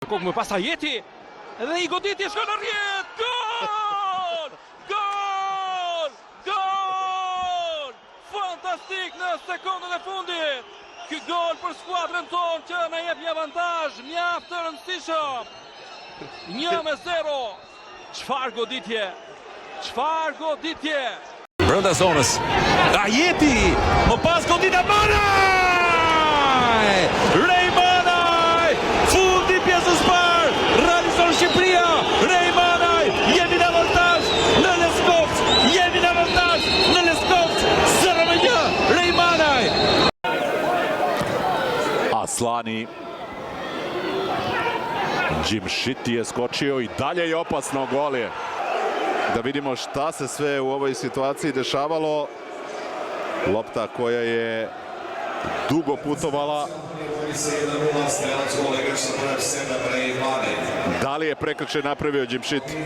Kog mu pasa Jeti dhe i goditi shkon në rrjet. Gol! Gol! Gol! Fantastik në sekondën e fundit. Ky gol për skuadrën tonë që na jep një avantazh mjaft të rëndësishëm. 1-0. Çfarë goditje? Çfarë goditje? Brenda zonës. Jeti, më pas godita Manaj! Rej Manaj! Fundi pjesës parë, realizon Shqipëria, Rej Manaj, jemi në avantazh në Leskovç, jemi në avantazh në Leskovç, 0-1, Rej Manaj! Aslani Gjimšiti je skočio i dalje i opasno gol je. Da vidimo šta se sve u ovoj situaciji dešavalo. Lopta koja je dugo putovala. Da li je prekršaj napravio Gjimšiti?